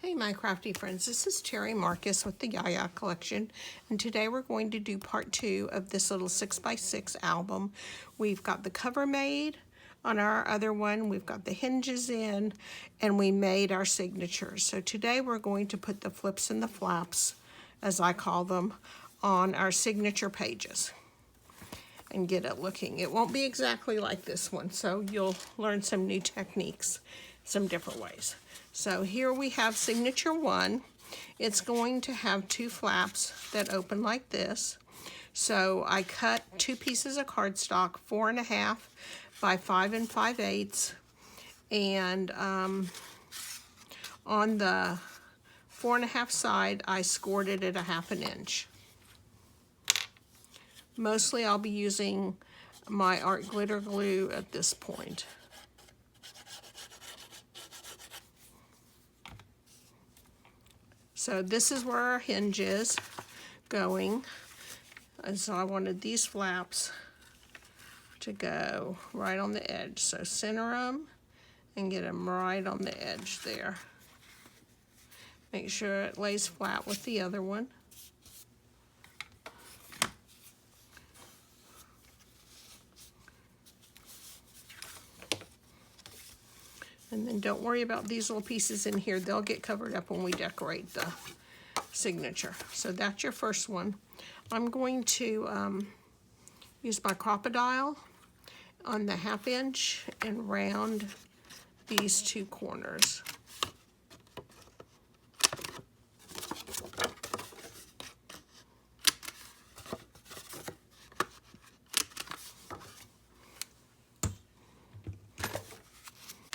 Hey my crafty friends, this is Terry Marcus with the Yaya Collection, and today we're going to do part 2 of this little 6x6 album. We've got the cover made on our other one, we've got the hinges in, and we made our signatures. So today we're going to put the flips and the flaps, as I call them, on our signature pages and get it looking. It won't be exactly like this one, so you'll learn some new techniques, some different ways. So here we have signature 1. It's going to have 2 flaps that open like this. So I cut 2 pieces of cardstock, 4.5 by 5 5/8, and on the 4.5 side I scored it at 1/2 inch. Mostly I'll be using my art glitter glue at this point. So this is where our hinge is going. And so I wanted these flaps to go right on the edge. So center them and get them right on the edge there. Make sure it lays flat with the other one. And then don't worry about these little pieces in here. They'll get covered up when we decorate the signature. So that's your first one. I'm going to use my crocodile on the 1/2 inch and round these 2 corners.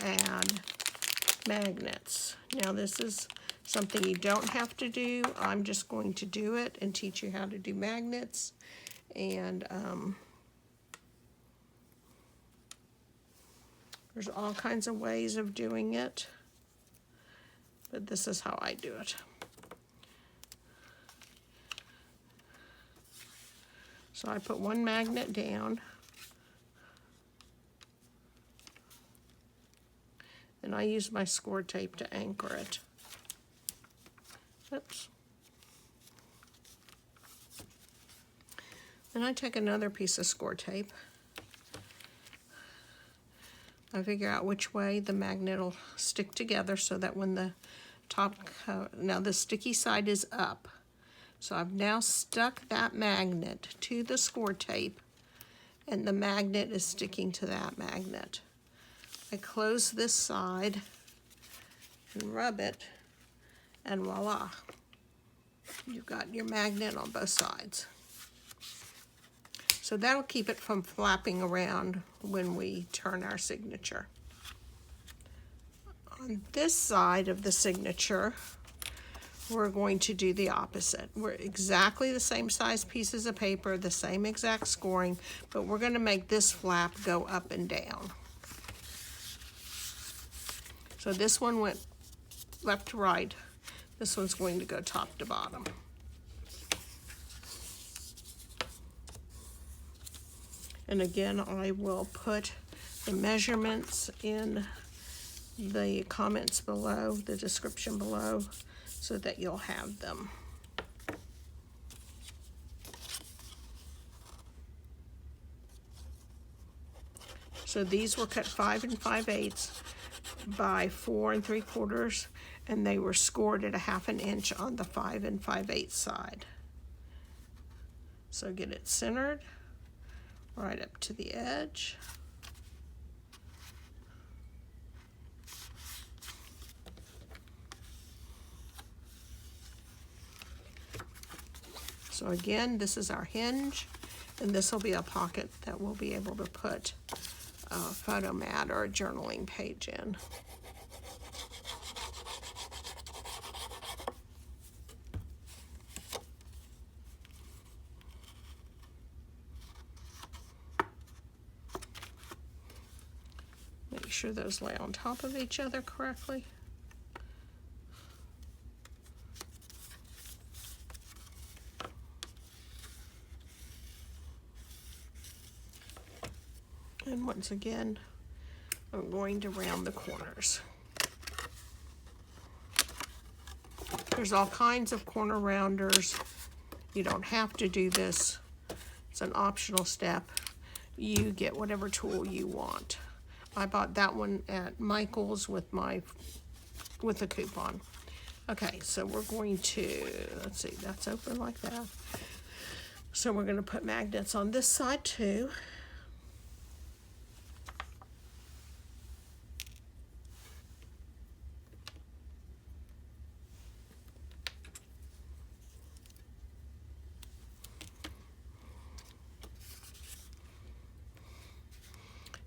Add magnets. Now this is something you don't have to do. I'm just going to do it and teach you how to do magnets. And there's all kinds of ways of doing it, but this is how I do it. So I put 1 magnet down, and I use my score tape to anchor it. Oops. Then I take another piece of score tape. I figure out which way the magnet will stick together so that when the top, now the sticky side is up. So I've now stuck that magnet to the score tape, and the magnet is sticking to that magnet. I close this side and rub it, and voila, you've got your magnet on both sides. So that'll keep it from flapping around when we turn our signature. On this side of the signature, we're going to do the opposite. We're exactly the same size pieces of paper, the same exact scoring, but we're going to make this flap go up and down. So this one went left to right. This one's going to go top to bottom. And again, I will put the measurements in the comments below, the description below, so that you'll have them. So these were cut 5 5/8 by 4 3/4, and they were scored at 1/2 inch on the 5 5/8 side. So get it centered right up to the edge. So again, this is our hinge, and this will be a pocket that we'll be able to put a photo mat or a journaling page in. Make sure those lay on top of each other correctly. And once again, I'm going to round the corners. There's all kinds of corner rounders. You don't have to do this. It's an optional step. You get whatever tool you want. I bought that one at Michael's with a coupon. Okay, so we're going to, let's see, that's open like that. So we're going to put magnets on this side too.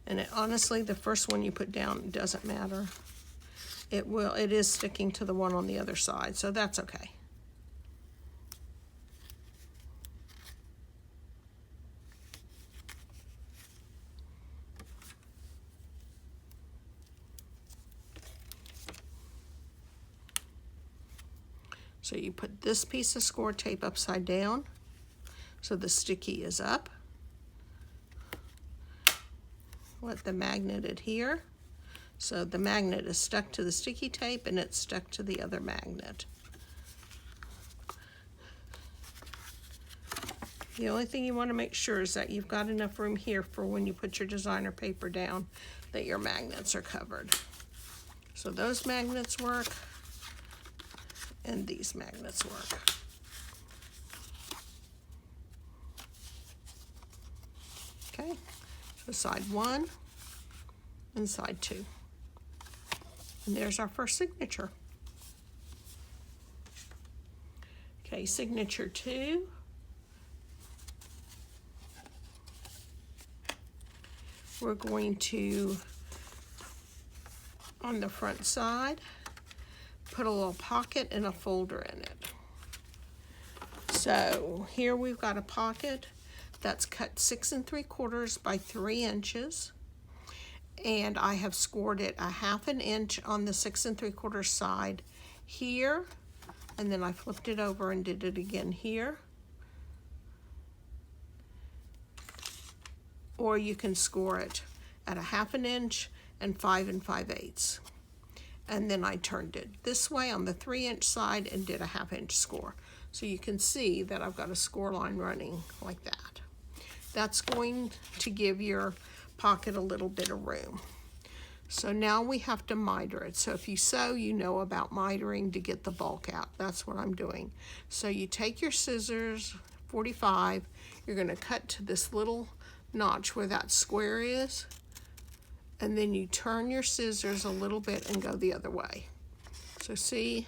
And honestly, the first one you put down doesn't matter. It is sticking to the one on the other side, so that's okay. So you put this piece of score tape upside down, so the sticky is up. Let the magnet adhere. So the magnet is stuck to the sticky tape and it's stuck to the other magnet. The only thing you want to make sure is that you've got enough room here for when you put your designer paper down that your magnets are covered. So those magnets work and these magnets work. Okay, so side 1 and side 2. And there's our first signature. Okay, signature 2. We're going to, on the front side, put a little pocket and a folder in it. So here we've got a pocket that's cut 6 3/4 by 3 inches. And I have scored it 1/2 inch on the 6 3/4 side here, and then I flipped it over and did it again here. Or you can score it at 1/2 inch and 5 5/8. And then I turned it this way on the 3 inch side and did a 1/2 inch score. So you can see that I've got a score line running like that. That's going to give your pocket a little bit of room. So now we have to miter it. So if you sew, you know about mitering to get the bulk out. That's what I'm doing. So you take your scissors, 45, you're going to cut to this little notch where that square is, and then you turn your scissors a little bit and go the other way. So see,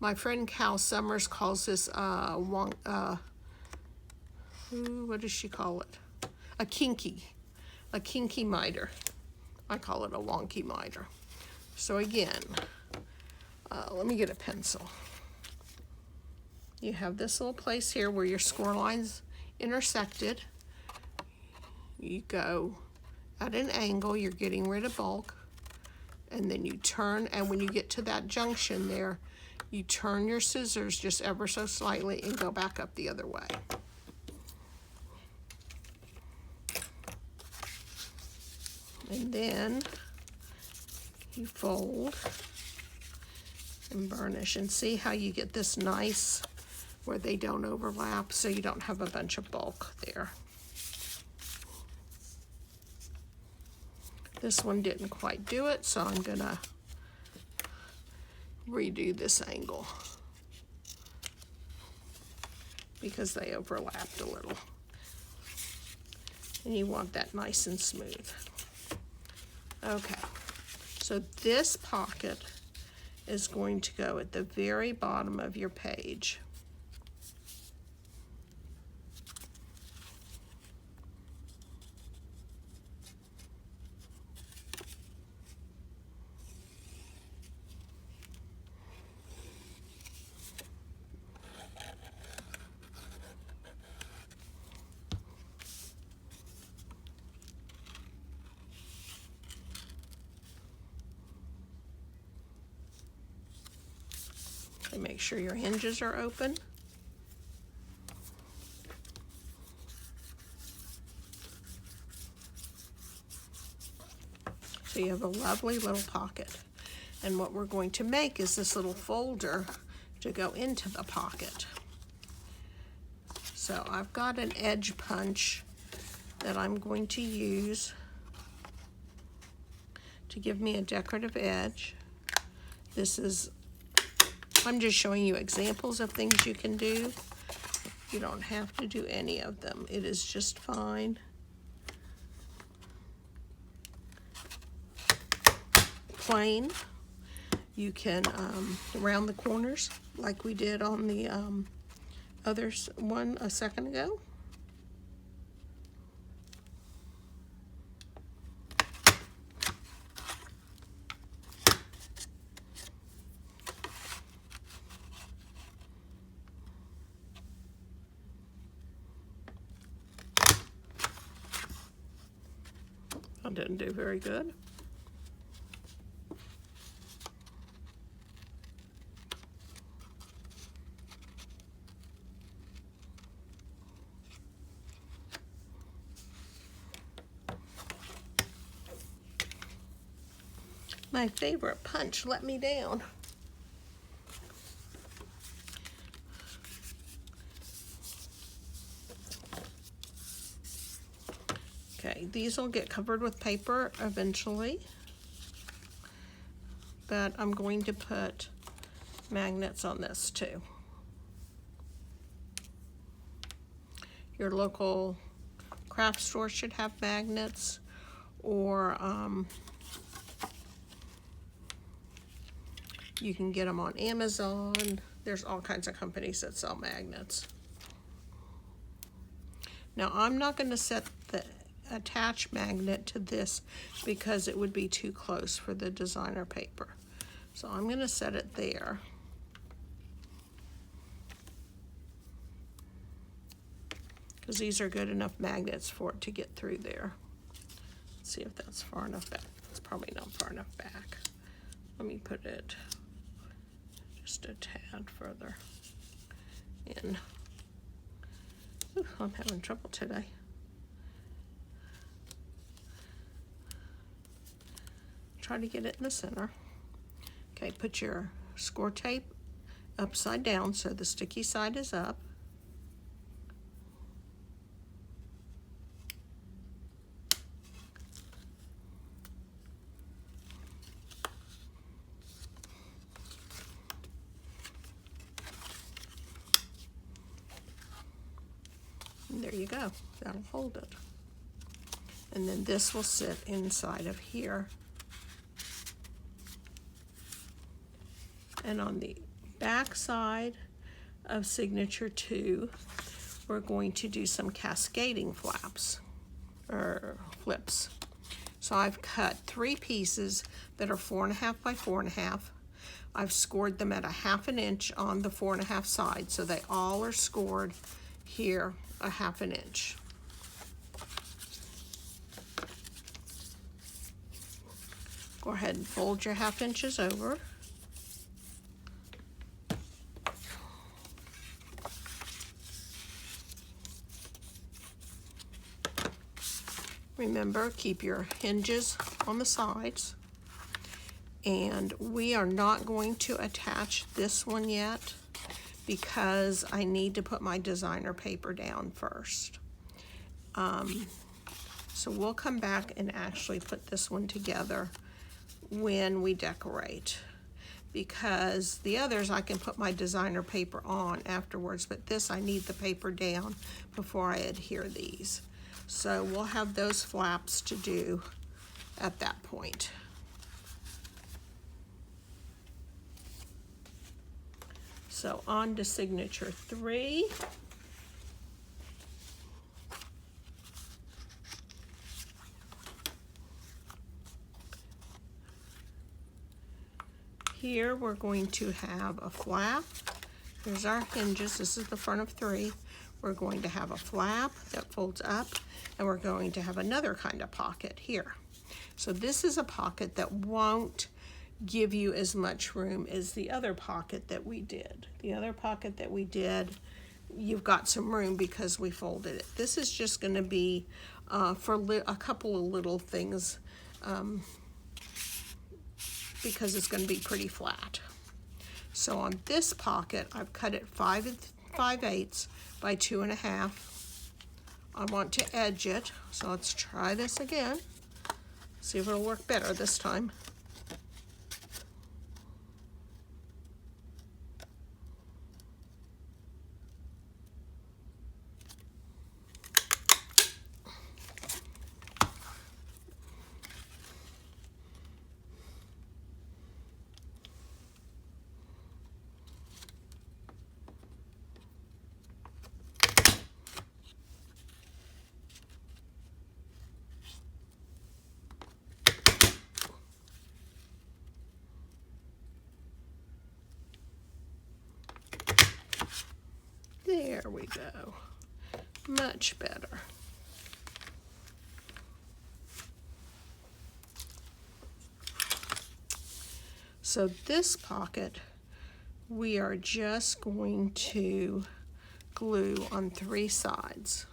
my friend Cal Summers calls this what does she call it? A kinky miter. I call it a wonky miter. So again, let me get a pencil. You have this little place here where your score lines intersected. You go at an angle, you're getting rid of bulk, and then you turn, and when you get to that junction there, you turn your scissors just ever so slightly and go back up the other way. And then you fold and burnish, and see how you get this nice where they don't overlap, so you don't have a bunch of bulk there. This one didn't quite do it, so I'm gonna redo this angle because they overlapped a little. And you want that nice and smooth. Okay, so this pocket is going to go at the very bottom of your page. And make sure your hinges are open. So you have a lovely little pocket. And what we're going to make is this little folder to go into the pocket. So I've got an edge punch that I'm going to use to give me a decorative edge. I'm just showing you examples of things you can do. You don't have to do any of them. It is just fine. Plain. You can round the corners like we did on the other one a second ago. I didn't do very good. My favorite punch let me down. Okay, these will get covered with paper eventually, but I'm going to put magnets on this too. Your local craft store should have magnets, or you can get them on Amazon. There's all kinds of companies that sell magnets. Now I'm not going to set the attach magnet to this because it would be too close for the designer paper. So I'm going to set it there. Because these are good enough magnets for it to get through there. Let's see if that's far enough back. It's probably not far enough back. Let me put it just a tad further in. Ooh, I'm having trouble today. Try to get it in the center. Okay, put your score tape upside down so the sticky side is up. And there you go, that'll hold it. And then this will sit inside of here. And on the back side of signature 2, we're going to do some cascading flaps, or flips. So I've cut 3 pieces that are 4.5 by 4.5. I've scored them at a 1/2 inch on the 4.5 side, so they all are scored here a 1/2 inch. Go ahead and fold your 1/2 inches over. Remember, keep your hinges on the sides. And we are not going to attach this one yet because I need to put my designer paper down first. So we'll come back and actually put this one together when we decorate, because the others I can put my designer paper on afterwards, but this I need the paper down before I adhere these. So we'll have those flaps to do at that point. So on to signature 3. Here we're going to have a flap. Here's our hinges. This is the front of 3. We're going to have a flap that folds up, and we're going to have another kind of pocket here. So this is a pocket that won't give you as much room as the other pocket that we did. The other pocket that we did, you've got some room because we folded it. This is just going to be for a couple of little things, because it's going to be pretty flat. So on this pocket, I've cut it 5 5/8 by 2.5. I want to edge it, so let's try this again. See if it'll work better this time. There we go. Much better. So this pocket, we are just going to glue on 3 sides.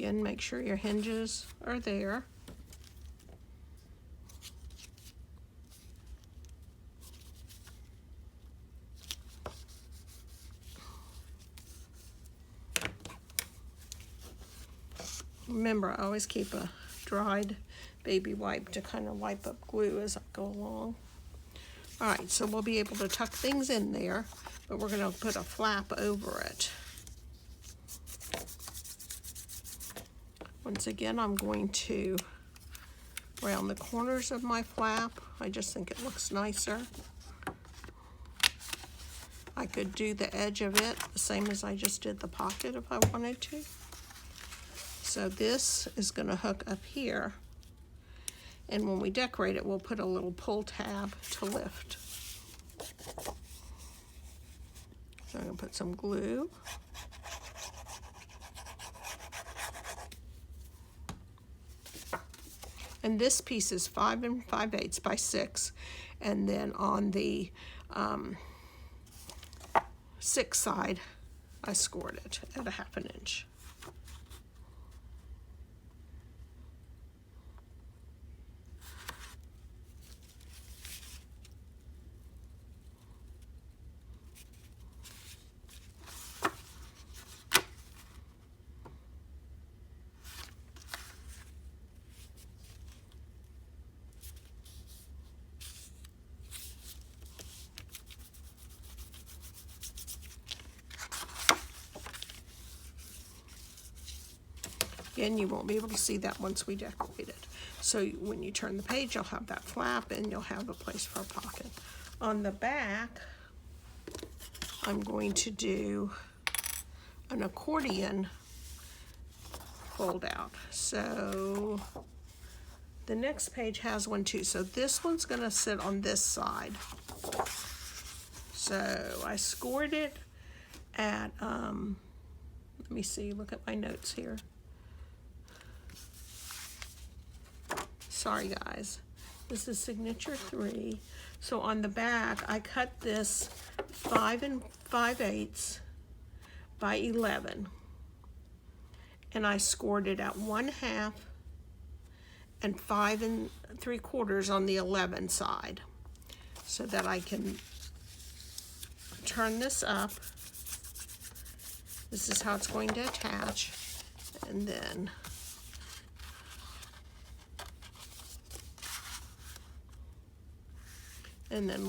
Again, make sure your hinges are there. Remember, I always keep a dried baby wipe to kind of wipe up glue as I go along. All right, so we'll be able to tuck things in there, but we're going to put a flap over it. Once again, I'm going to round the corners of my flap. I just think it looks nicer. I could do the edge of it the same as I just did the pocket if I wanted to. So this is going to hook up here, and when we decorate it, we'll put a little pull tab to lift. So I'm going to put some glue. And this piece is 5 5/8 by 6, and then on the 6 side, I scored it at a 1/2 inch. Again, you won't be able to see that once we decorate it. So when you turn the page, you'll have that flap and you'll have a place for a pocket. On the back, I'm going to do an accordion fold out. So the next page has one too. So this one's going to sit on this side. So I scored it at, let me see, look at my notes here. Sorry guys, this is signature 3. So on the back, I cut this 5 5/8 by 11, and I scored it at 1/2 and 5 3/4 on the 11 side, so that I can turn this up. This is how it's going to attach, and then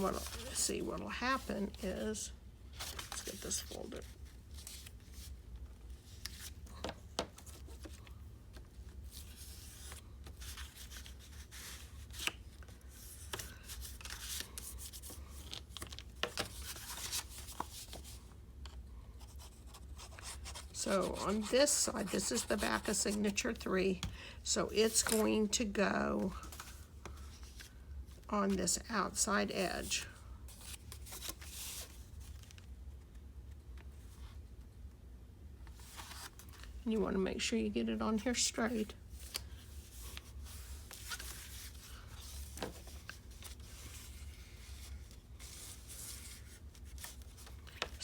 what'll happen is, let's get this folded. So on this side, this is the back of signature 3, so it's going to go on this outside edge. And you want to make sure you get it on here straight.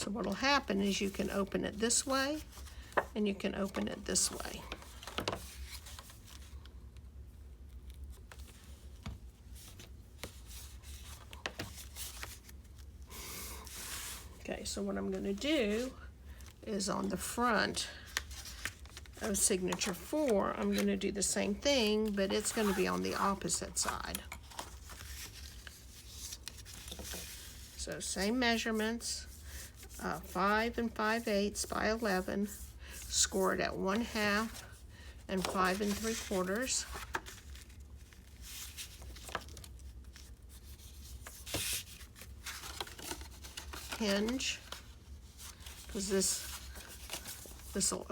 So what'll happen is you can open it this way and you can open it this way. Okay, so what I'm going to do is on the front of signature 4, I'm going to do the same thing, but it's going to be on the opposite side. So same measurements, 5 5/8 by 11, scored at 1/2 and 5 3/4. Hinge, because this will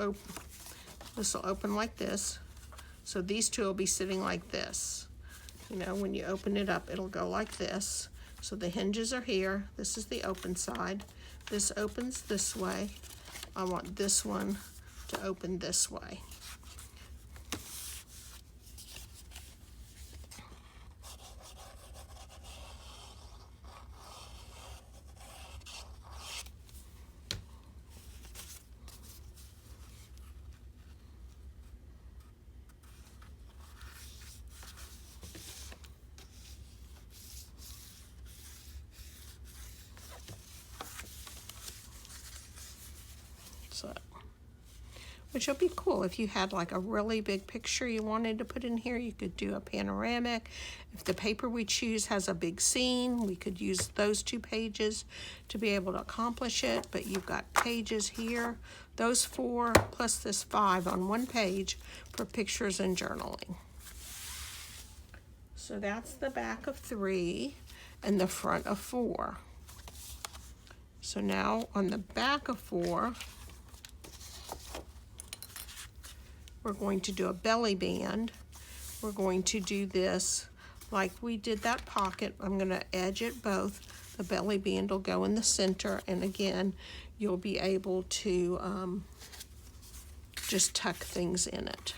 open like this, so these two will be sitting like this. You know, when you open it up, it'll go like this. So the hinges are here. This is the open side. This opens this way. I want this one to open this way. So, which will be cool if you had like a really big picture you wanted to put in here. You could do a panoramic. If the paper we choose has a big scene, we could use those 2 pages to be able to accomplish it. But you've got pages here, those 4 plus this 5 on 1 page for pictures and journaling. So that's the back of 3 and the front of 4. So now on the back of 4, we're going to do a belly band. We're going to do this like we did that pocket. I'm going to edge it both. The belly band will go in the center, and again, you'll be able to just tuck things in it.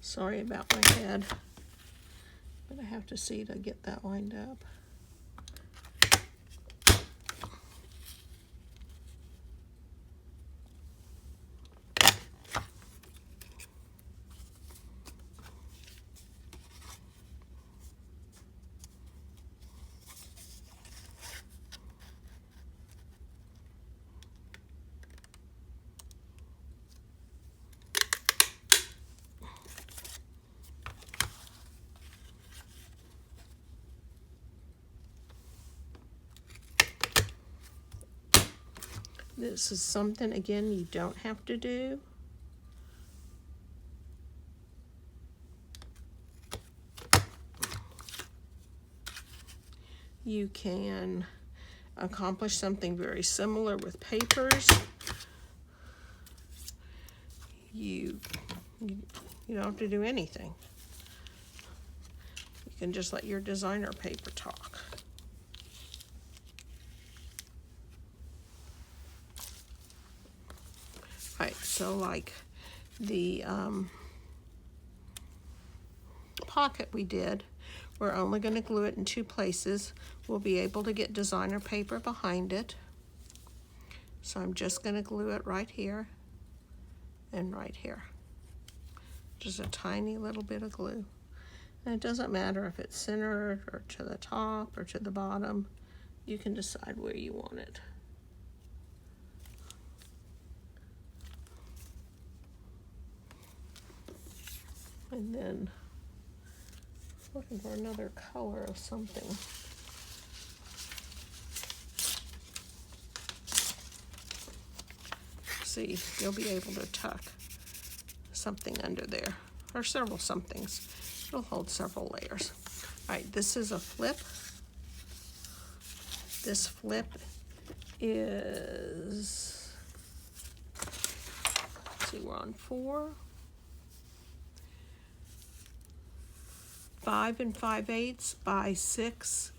Sorry about my head, but I have to see to get that lined up. This is something, again, you don't have to do. You can accomplish something very similar with papers. You don't have to do anything. You can just let your designer paper talk. Right, so like the pocket we did, we're only going to glue it in 2 places. We'll be able to get designer paper behind it. So I'm just going to glue it right here and right here. Just a tiny little bit of glue. And it doesn't matter if it's centered or to the top or to the bottom. You can decide where you want it. And then looking for another color of something. See, you'll be able to tuck something under there, or several somethings. It'll hold several layers. All right, this is a flip. This flip is, let's see, we're on 4. 5 5/8 by 6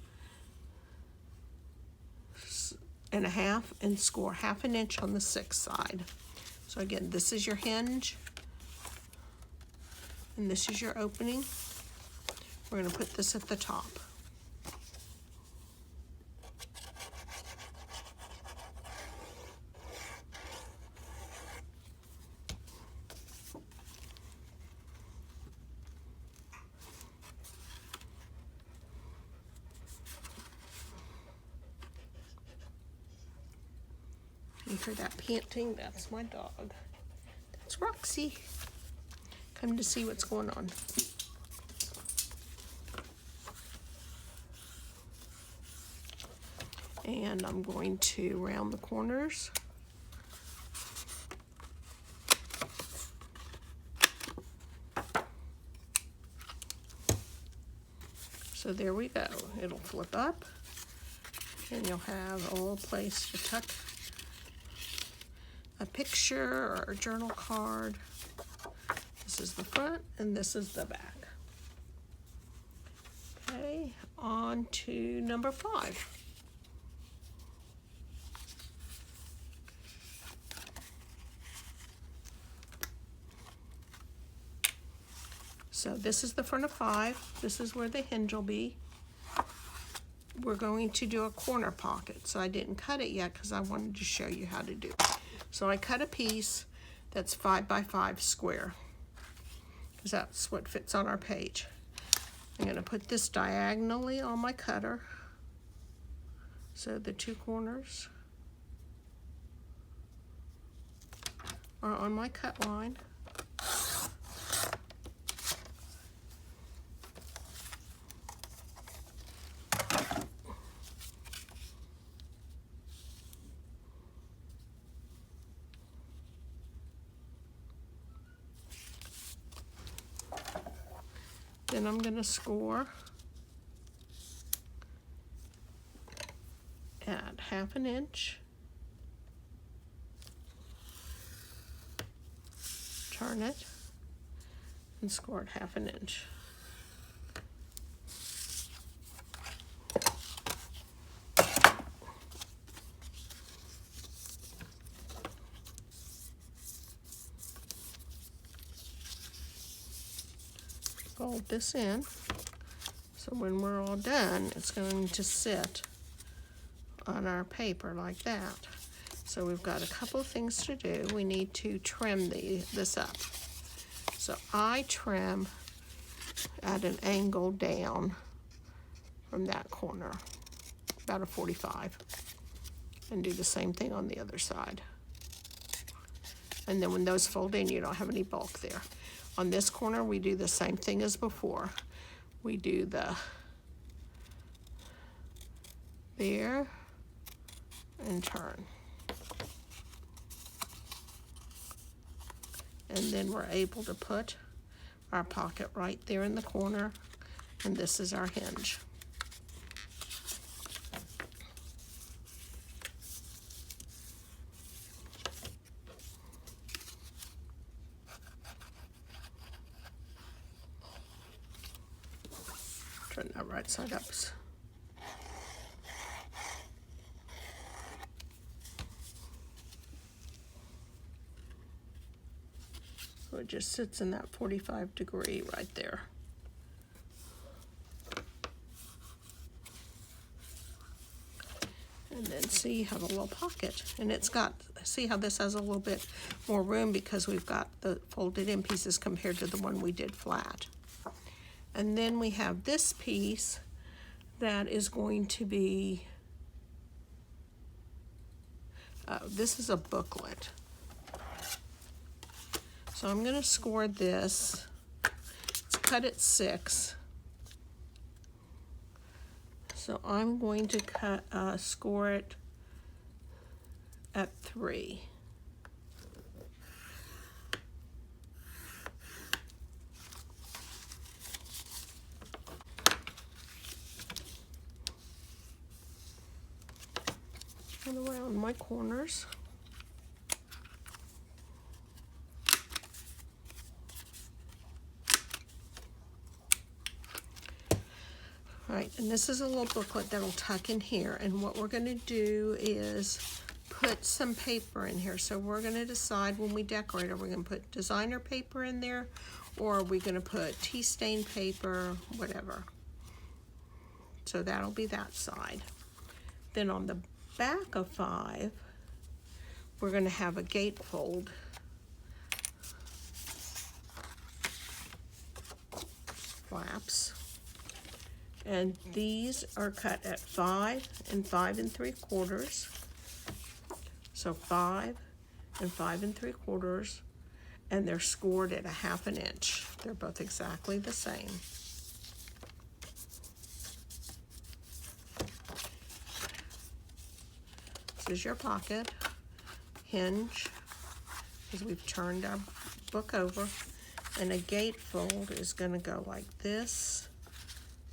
1.5 and score 1/2 inch on the 6th side. So again, this is your hinge, and this is your opening. We're going to put this at the top. You hear that panting? That's my dog. That's Roxy. Come to see what's going on. And I'm going to round the corners. So there we go. It'll flip up, and you'll have a little place to tuck a picture or a journal card. This is the front, and this is the back. Okay, on to number 5. So this is the front of 5. This is where the hinge will be. We're going to do a corner pocket. So I didn't cut it yet because I wanted to show you how to do it. So I cut a piece that's 5 by 5 square, because that's what fits on our page. I'm going to put this diagonally on my cutter. So the 2 corners are on my cut line. Then I'm going to score at 1/2 inch, turn it, and score at 1/2 inch. Fold this in, so when we're all done, it's going to sit on our paper like that. So we've got a couple of things to do. We need to trim this up. So I trim at an angle down from that corner, about a 45, and do the same thing on the other side. And then when those fold in, you don't have any bulk there. On this corner, we do the same thing as before. We do the there and turn. And then we're able to put our pocket right there in the corner, and this is our hinge. Turn that right side up. So it just sits in that 45-degree right there. And then see, you have a little pocket, and it's got, see how this has a little bit more room because we've got the folded in pieces compared to the one we did flat. And then we have this piece that is going to be, this is a booklet. So I'm going to score this. It's cut at 6. So I'm going to score it at 3. And around my corners. All right, and this is a little booklet that'll tuck in here, and what we're going to do is put some paper in here. So we're going to decide when we decorate, are we going to put designer paper in there, or are we going to put tea stain paper, whatever. So that'll be that side. Then on the back of 5, we're going to have a gatefold. Flaps. And these are cut at 5 and 5 3/4. So 5 and 5 3/4, and they're scored at 1/2 inch. They're both exactly the same. This is your pocket, hinge, because we've turned our book over, and a gatefold is going to go like this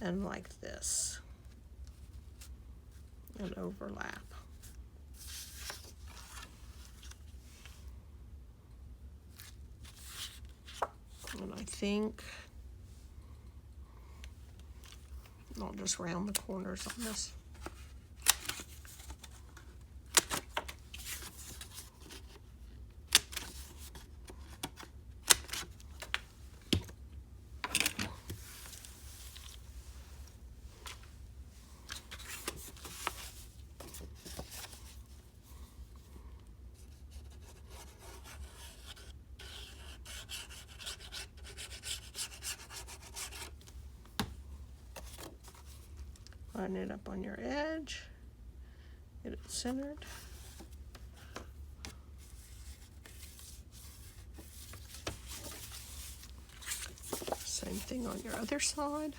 and like this, and overlap. And I think I'll just round the corners on this. Line it up on your edge, get it centered. Same thing on your other side.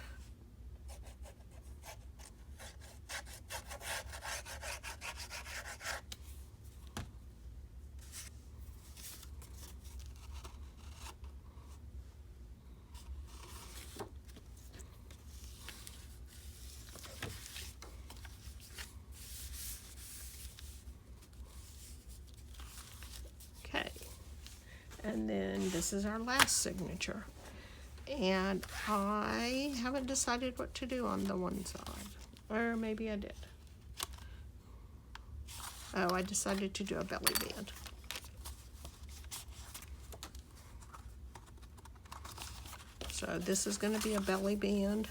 And then this is our last signature. And I haven't decided what to do on the one side. Or maybe I did. Oh, I decided to do a belly band. So this is going to be a belly band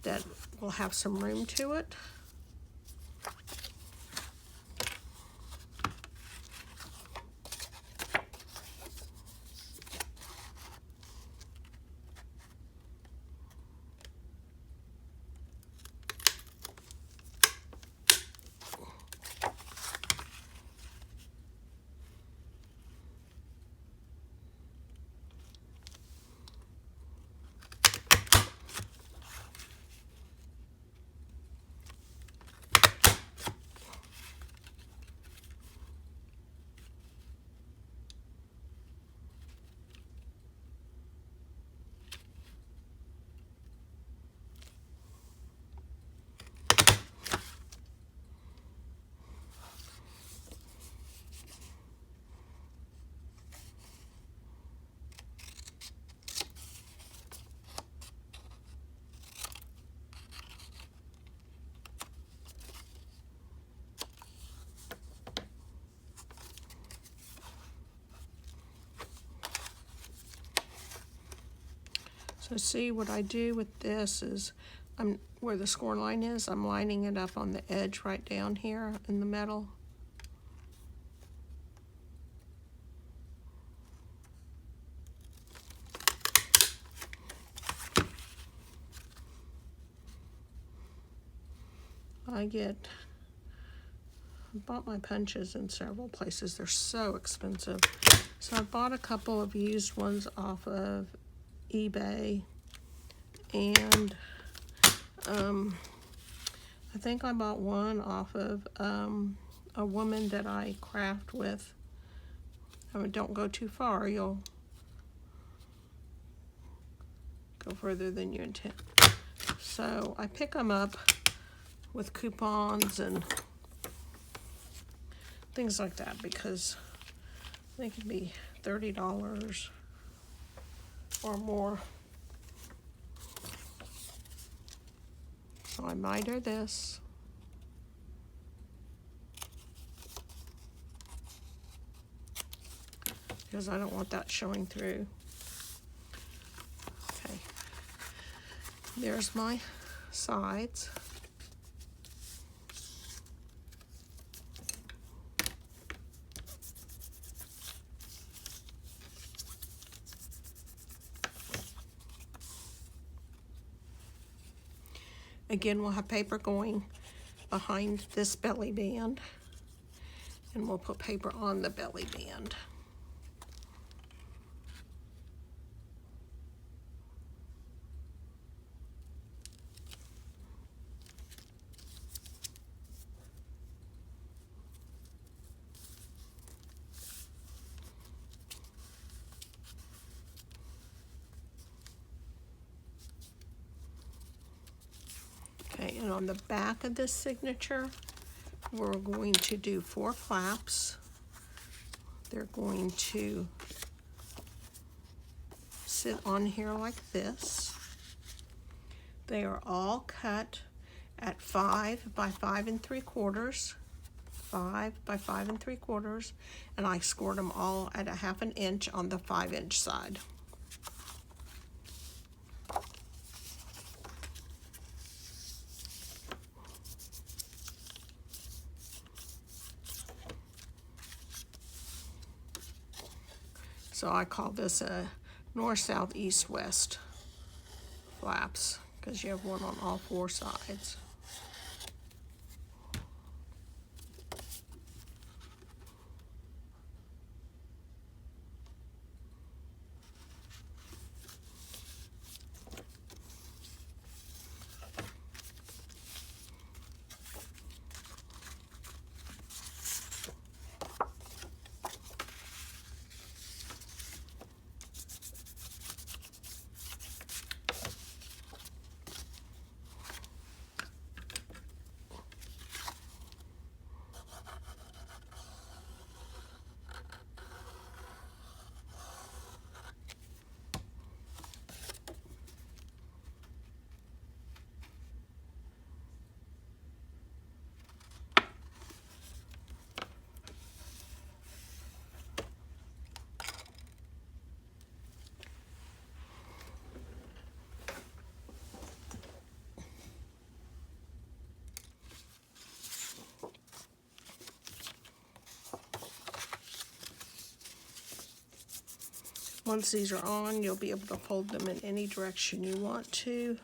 that will have some room to it. So see what I do with this is where the score line is, I'm lining it up on the edge right down here in the middle. I bought my punches in several places. They're so expensive. So I bought a couple of used ones off of eBay, and I think I bought one off of a woman that I craft with. I mean, don't go too far, you'll go further than you intend. So I pick them up with coupons and things like that because they could be $30 or more. So I miter this. Because I don't want that showing through. Okay. There's my sides. Again, we'll have paper going behind this belly band, and we'll put paper on the belly band. Okay, and on the back of this signature, we're going to do 4 flaps. They're going to sit on here like this. They are all cut at 5 by 5 3/4, 5 by 5 3/4, and I scored them all at 1/2 inch on the 5-inch side. So I call this a north, south, east, west flaps, because you have one on all 4 sides. Once these are on, you'll be able to fold them in any direction you want to.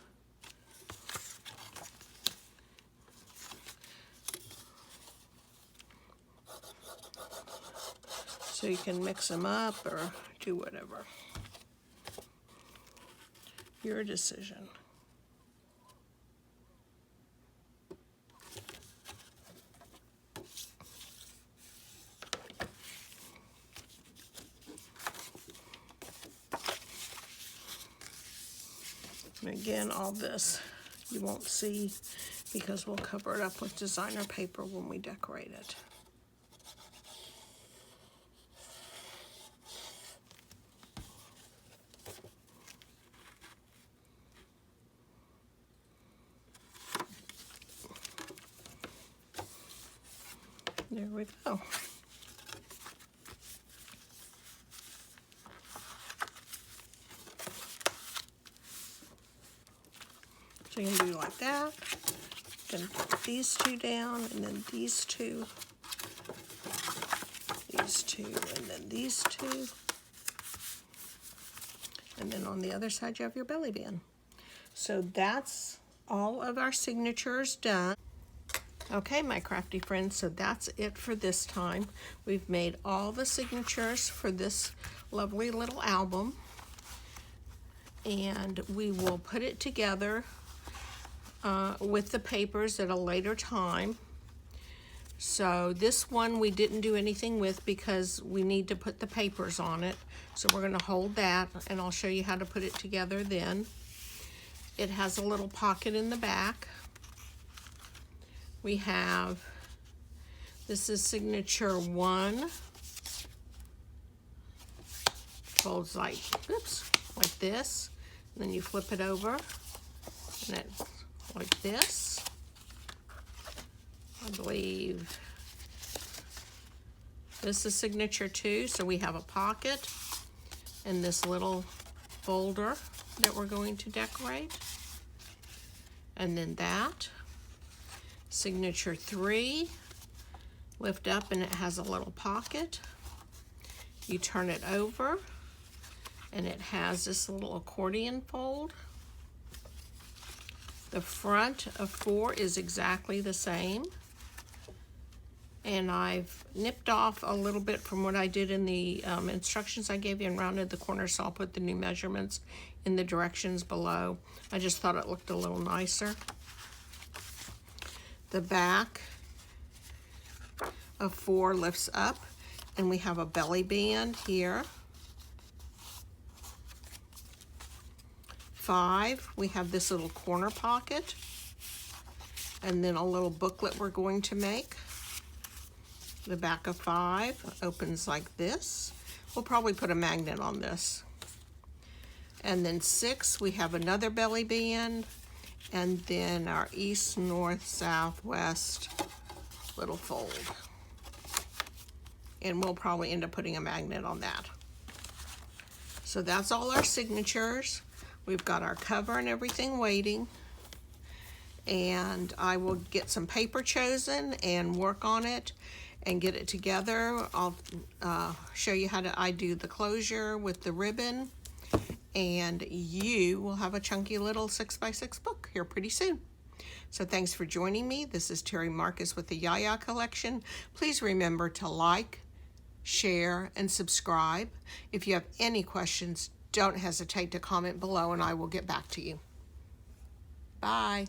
So you can mix them up or do whatever. Your decision. And again, all this you won't see because we'll cover it up with designer paper when we decorate it. There we go. So you can do like that, then put these 2 down, and then these 2, and then these 2. And then on the other side you have your belly band. So that's all of our signatures done. Okay, my crafty friends, so that's it for this time. We've made all the signatures for this lovely little album, and we will put it together with the papers at a later time. So this one we didn't do anything with because we need to put the papers on it. So we're going to hold that, and I'll show you how to put it together then. It has a little pocket in the back. We have, this is signature 1. Folds like, oops, like this. And then you flip it over, and it like this. I believe this is signature too, so we have a pocket and this little folder that we're going to decorate. And then that, signature 3, lift up and it has a little pocket. You turn it over and it has this little accordion fold. The front of 4 is exactly the same. And I've nipped off a little bit from what I did in the instructions I gave you and rounded the corners, so I'll put the new measurements in the directions below. I just thought it looked a little nicer. The back of 4 lifts up, and we have a belly band here. 5, we have this little corner pocket, and then a little booklet we're going to make. The back of 5 opens like this. We'll probably put a magnet on this. And then 6, we have another belly band, and then our east, north, south, west little fold. And we'll probably end up putting a magnet on that. So that's all our signatures. We've got our cover and everything waiting. And I will get some paper chosen and work on it and get it together. I'll show you how I do the closure with the ribbon, and you will have a chunky little 6x6 book here pretty soon. So thanks for joining me. This is Terry Marcus with the Yaya Collection. Please remember to like, share, and subscribe. If you have any questions, don't hesitate to comment below and I will get back to you. Bye.